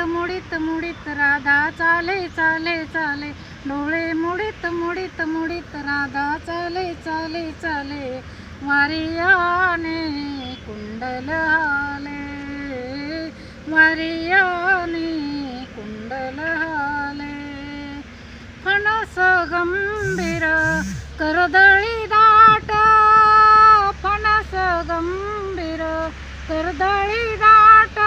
मुडीत मुडीत राधा चाले चाले चाले, डोळे मुडीत मुडीत मुडीत राधा चाले चाले चाले, वारियाने कुंडल हाले, वारियाने कुंडल हाले. फणस गंभीर करदळी दाट, फणस गंभीर करदळी दाट,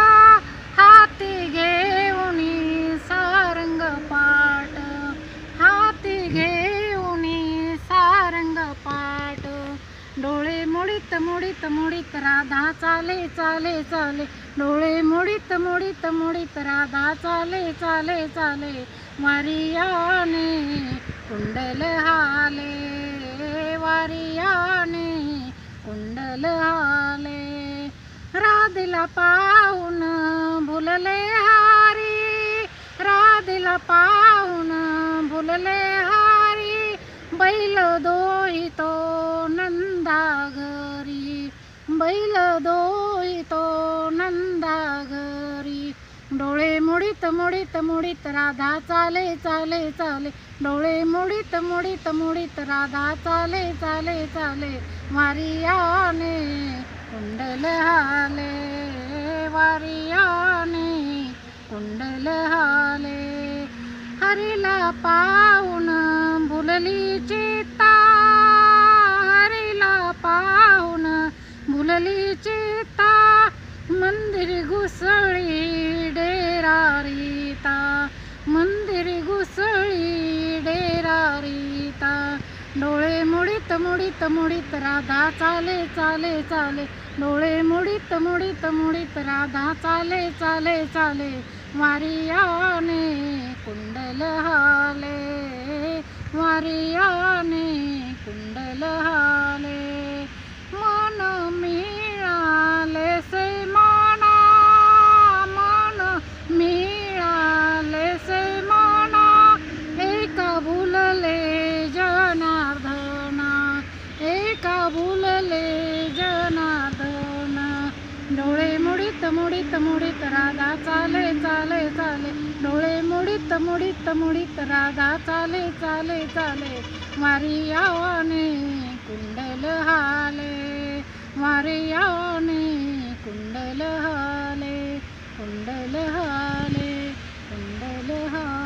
हाती घेऊनी सारंग पाट, हाती घेऊनी सारंग पाट, डोळे मुडीत मुडीत मुडीत राधा चाले चाले चाले, डोळे मुडीत मुडीत मुडीत राधा चाले चाले चाले, वारियाने कुंडल हाले, वारियाने कुंडल हाले. राधेला पाहून भुलले हारी, राधेला पाहून भुलले हारी, बैल दोहितो नंदा घरी, बैल दोहितो नंदा घरी, डोळे मुडीत मुडीत मुडीत राधा चाले चाले चाले, डोळे मुडीत मुडीत मुडीत राधा चाले चाले चाले, वारियाने कुंडल हाले, वारियाने कुंडल हाले. हरीला पाहून भुलली चित्ता, हरीला पाहून भुलली चित्ता, मंदिर घुसळी डेरा रीता, मंदिर घुसळी डेरा रीता, डोळे मुडीत मुडीत मुडीत राधा चाले चाले चाले, डोळे मुडीत मुडीत मुडीत राधा चाले चाले चाले, वारियाने कुंडल हाले, वारियाने कुंडल हाले. मन मिळाले से मना, मन मिळाले से मना, एका भुलले जनार्दना, एका भुलले जनार्दना, डोळे मुडीत मुडीत मुडीत राधा चाले चाले चाले, डोळे मुडीत मुडीत मुडीत राधा चाले चाले चाले, वारियाने कुंडल हाले, वारियाने कुंडल हाले, कुंडल हाले, कुंडल हाले.